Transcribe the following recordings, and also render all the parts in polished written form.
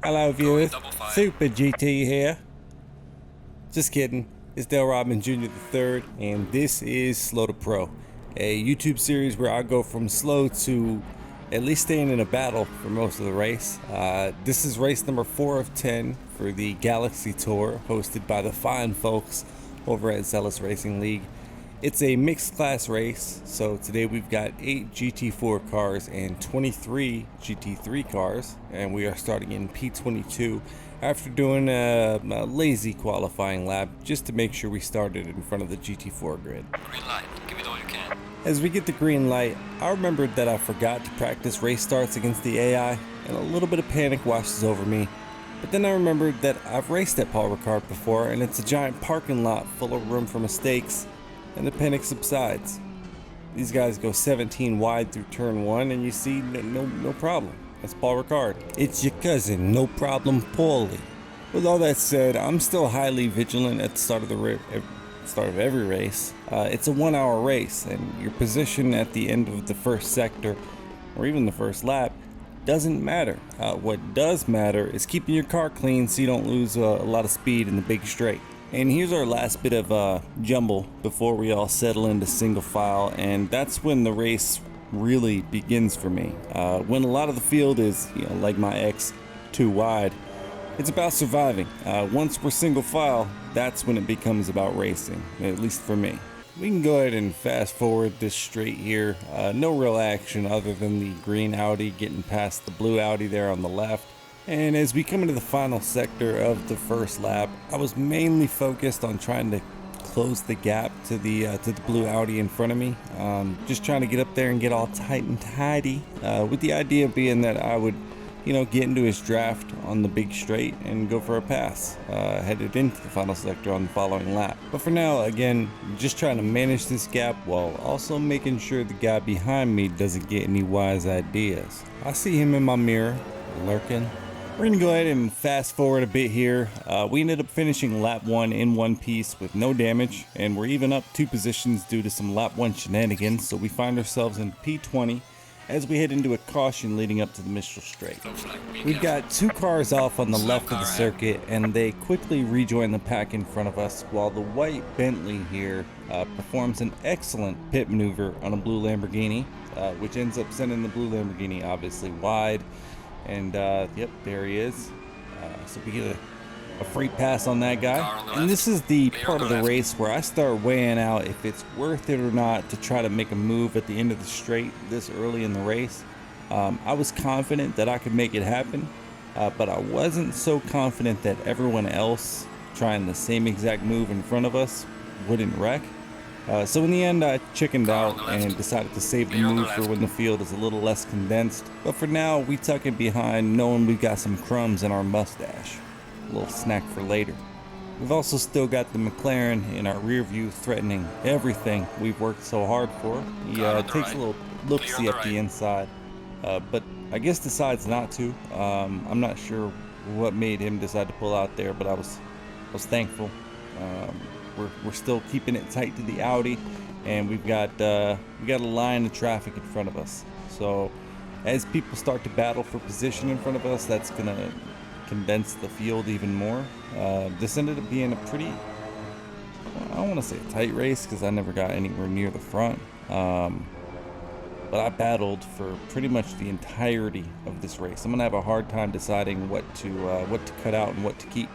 Hello viewers, Super GT here. Just kidding, it's Dale Rodman Jr. III, and this is Slow to Pro, a YouTube series where I go from slow to at least staying in a battle for most of the race. This is race number 4 of 10 for the Galaxy Tour, hosted by the fine folks over at Zealous Racing League. It's a mixed class race, so today we've got 8 GT4 cars and 23 GT3 cars, and we are starting in P22 after doing a lazy qualifying lap just to make sure we started in front of the GT4 grid. Green light, give it all you can. As we get the green light, I remembered that I forgot to practice race starts against the AI, and a little bit of panic washes over me. But then I remembered that I've raced at Paul Ricard before, and it's a giant parking lot full of room for mistakes, and the panic subsides. These guys go 17 wide through turn 1, and you see no problem. That's Paul Ricard. It's your cousin, no problem, Paulie. With all that said, I'm still highly vigilant at the start of every race. It's a 1-hour race, and your position at the end of the first sector, or even the first lap, doesn't matter. What does matter is keeping your car clean so you don't lose a lot of speed in the big straight. And here's our last bit of jumble before we all settle into single file, and that's when the race really begins for me. When a lot of the field is, like my ex, too wide, it's about surviving. Once we're single file, that's when it becomes about racing, at least for me. We can go ahead and fast forward this straight here. No real action other than the green Audi getting past the blue Audi there on the left. And as we come into the final sector of the first lap, I was mainly focused on trying to close the gap to the blue Audi in front of me. Just trying to get up there and get all tight and tidy, with the idea being that I would, get into his draft on the big straight and go for a pass, headed into the final sector on the following lap. But for now, again, just trying to manage this gap while also making sure the guy behind me doesn't get any wise ideas. I see him in my mirror, lurking. We're going to go ahead and fast forward a bit here. We ended up finishing lap 1 in one piece with no damage, and we're even up 2 positions due to some lap 1 shenanigans, so we find ourselves in P20 as we head into a caution leading up to the Mistral Straight. We've got 2 cars off on the left of the circuit, and they quickly rejoin the pack in front of us, while the white Bentley here performs an excellent pit maneuver on a blue Lamborghini, which ends up sending the blue Lamborghini obviously wide. And yep, there he is. So we get a free pass on that guy. And this is the part of the race where I start weighing out if it's worth it or not to try to make a move at the end of the straight this early in the race. I was confident that I could make it happen, but I wasn't so confident that everyone else trying the same exact move in front of us wouldn't wreck. So in the end, I chickened out and decided to save the move for when the field is a little less condensed. But for now, we tuck it behind, knowing we've got some crumbs in our mustache. A little snack for later. We've also still got the McLaren in our rear view threatening everything we've worked so hard for. He takes a little look-see up the inside, but I guess decides not to. I'm not sure what made him decide to pull out there, but I was thankful. We're still keeping it tight to the Audi, and we got a line of traffic in front of us. So as people start to battle for position in front of us, that's gonna condense the field even more. This ended up being a pretty, I don't want to say a tight race because I never got anywhere near the front, but I battled for pretty much the entirety of this race. I'm gonna have a hard time deciding what to cut out and what to keep.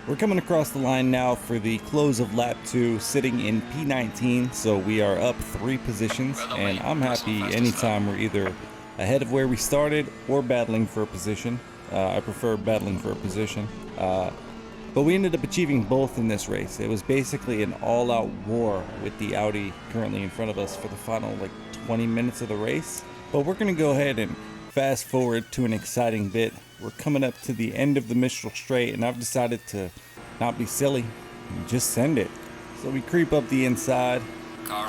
We're coming across the line now for the close of lap 2, sitting in P19, so we are up 3 positions, and I'm happy anytime we're either ahead of where we started or battling for a position. I prefer battling for a position, but we ended up achieving both in this race. It was basically an all-out war with the Audi currently in front of us for the final 20 minutes of the race. But we're going to go ahead and fast forward to an exciting bit. We're coming up to the end of the Mistral Straight, and I've decided to not be silly and just send it. So we creep up the inside,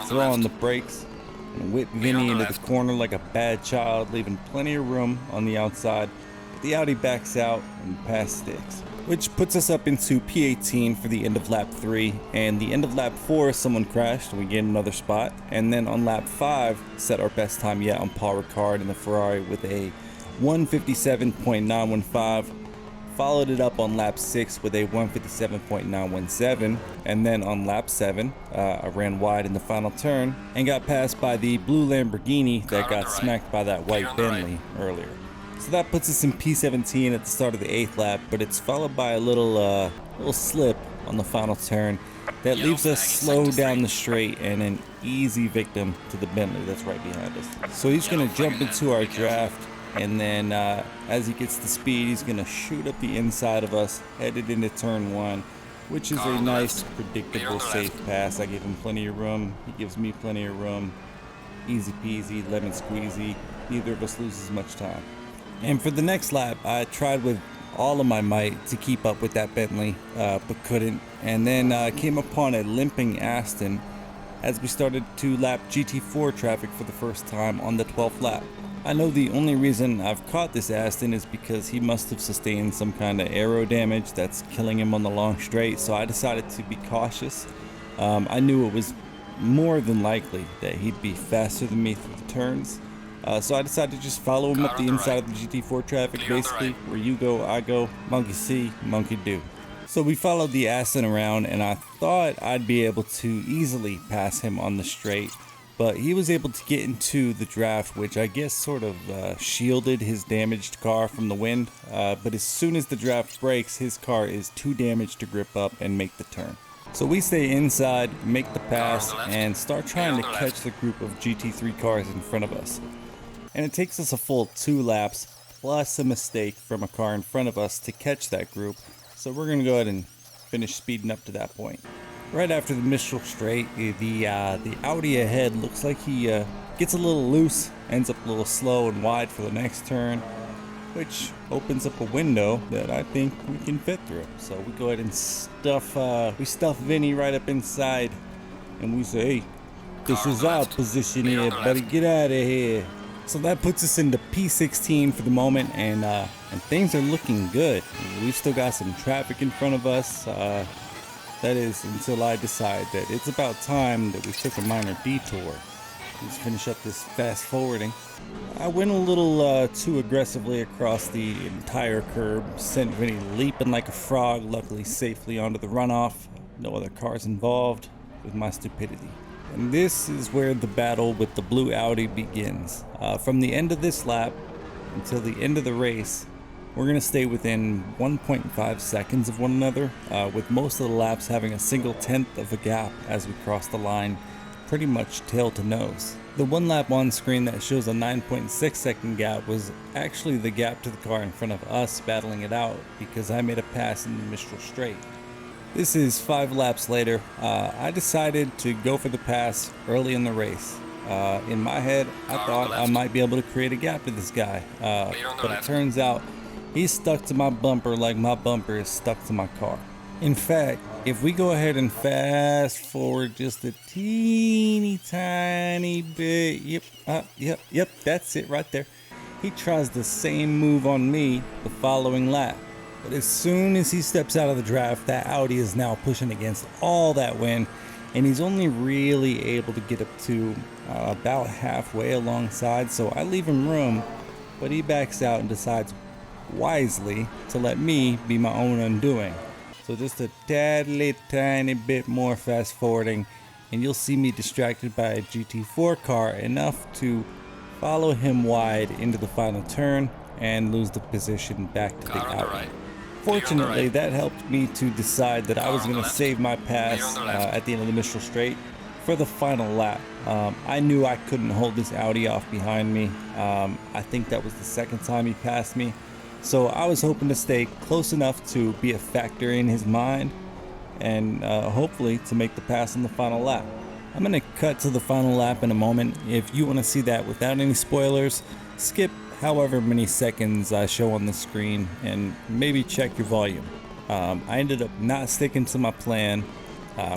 throw on the brakes, and whip Vinny into the corner like a bad child, leaving plenty of room on the outside. But the Audi backs out and past sticks, which puts us up into P18 for the end of lap 3. And the end of lap 4, someone crashed and we gained another spot. And then on lap 5, set our best time yet on Paul Ricard in the Ferrari with a 157.915. followed it up on lap 6 with a 157.917, and then on lap 7, I ran wide in the final turn and got passed by the blue Lamborghini that got smacked by that white Bentley earlier. So that puts us in P17 at the start of the 8th lap, but it's followed by a little slip on the final turn that leaves us slow down the straight and an easy victim to the Bentley that's right behind us. So he's going to jump into our draft, and then as he gets the speed, he's going to shoot up the inside of us, headed into turn 1, which is a nice, predictable, safe pass. I give him plenty of room. He gives me plenty of room. Easy peasy, lemon squeezy. Neither of us loses much time. And for the next lap, I tried with all of my might to keep up with that Bentley, but couldn't. And then came upon a limping Aston as we started to lap GT4 traffic for the first time on the 12th lap. I know the only reason I've caught this Aston is because he must have sustained some kind of aero damage that's killing him on the long straight, so I decided to be cautious. I knew it was more than likely that he'd be faster than me through the turns. So I decided to just follow him up the inside of the GT4 traffic, basically, where you go, I go, monkey see, monkey do. So we followed the Aston around, and I thought I'd be able to easily pass him on the straight, but he was able to get into the draft, which I guess sort of shielded his damaged car from the wind. But as soon as the draft breaks, his car is too damaged to grip up and make the turn. So we stay inside, make the pass, and start trying to catch the group of GT3 cars in front of us. And it takes us a full 2 laps, plus a mistake from a car in front of us to catch that group. So we're going to go ahead and finish speeding up to that point. Right after the Mistral straight, the Audi ahead looks like he gets a little loose, ends up a little slow and wide for the next turn, which opens up a window that I think we can fit through. So we go ahead and stuff Vinny right up inside, and we say, hey, this is our position here, buddy, get out of here. So that puts us into P16 for the moment, and things are looking good. We've still got some traffic in front of us. That is until I decide that it's about time that we took a minor detour. Let's finish up this fast forwarding. I went a little too aggressively across the entire curb, sent Vinny leaping like a frog, luckily safely onto the runoff. No other cars involved with my stupidity. And this is where the battle with the blue Audi begins. From the end of this lap until the end of the race, we're going to stay within 1.5 seconds of one another, with most of the laps having a single tenth of a gap as we cross the line, pretty much tail to nose. The one lap on screen that shows a 9.6 second gap was actually the gap to the car in front of us battling it out because I made a pass in the Mistral straight. This is 5 laps later. I decided to go for the pass early in the race. In my head, I thought I might be able to create a gap to this guy, but it turns out he's stuck to my bumper like my bumper is stuck to my car. In fact, if we go ahead and fast forward just a teeny tiny bit, yep, that's it right there. He tries the same move on me the following lap. But as soon as he steps out of the draft, that Audi is now pushing against all that wind, and he's only really able to get up to about halfway alongside, so I leave him room, but he backs out and decides wisely to let me be my own undoing. So just a tad little tiny bit more fast forwarding, and you'll see me distracted by a GT4 car enough to follow him wide into the final turn and lose the position back to the Audi. Fortunately, that helped me to decide that I was going to save my pass at the end of the Mistral straight for the final lap. I knew I couldn't hold this Audi off behind me. I think that was the second time he passed me. So I was hoping to stay close enough to be a factor in his mind and hopefully to make the pass on the final lap. I'm going to cut to the final lap in a moment. If you want to see that without any spoilers, skip however many seconds I show on the screen and maybe check your volume. I ended up not sticking to my plan.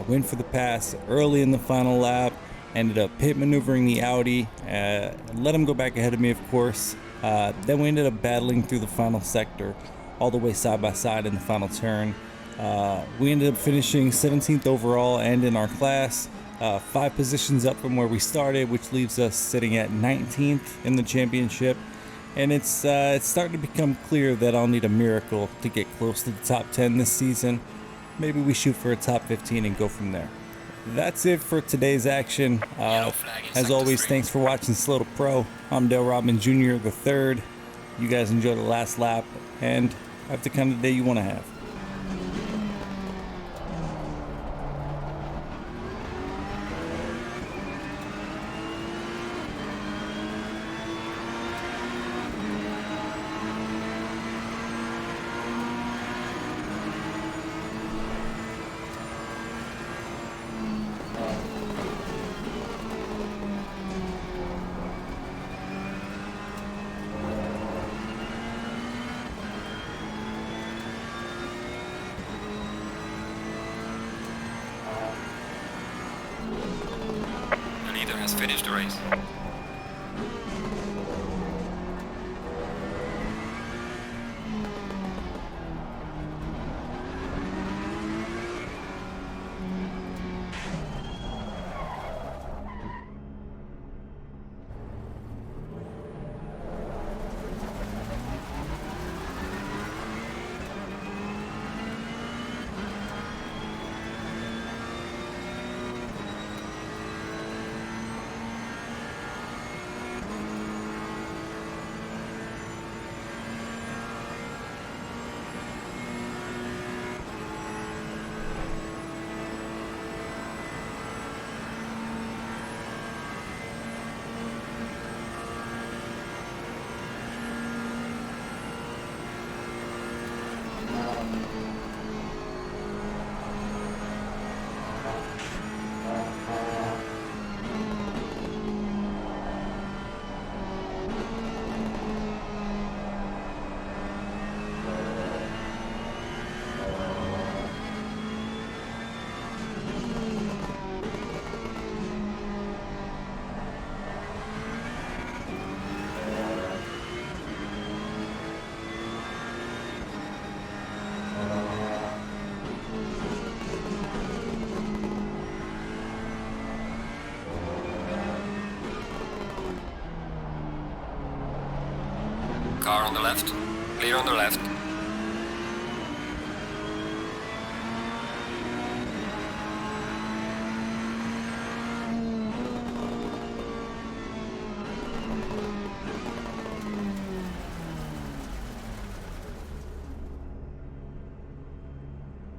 Went for the pass early in the final lap, ended up pit maneuvering the Audi, let him go back ahead of me, of course. Then we ended up battling through the final sector all the way side by side in the final turn. We ended up finishing 17th overall and in our class, 5 positions up from where we started, which leaves us sitting at 19th in the championship. And it's starting to become clear that I'll need a miracle to get close to the top 10 this season. Maybe we shoot for a top 15 and go from there. That's it for today's action. As always, thanks for watching Slow to Pro. I'm Dale Robin Jr. the third. You guys enjoy the last lap and have the kind of day you want to have. The leader has finished the race. Car on the left, clear on the left.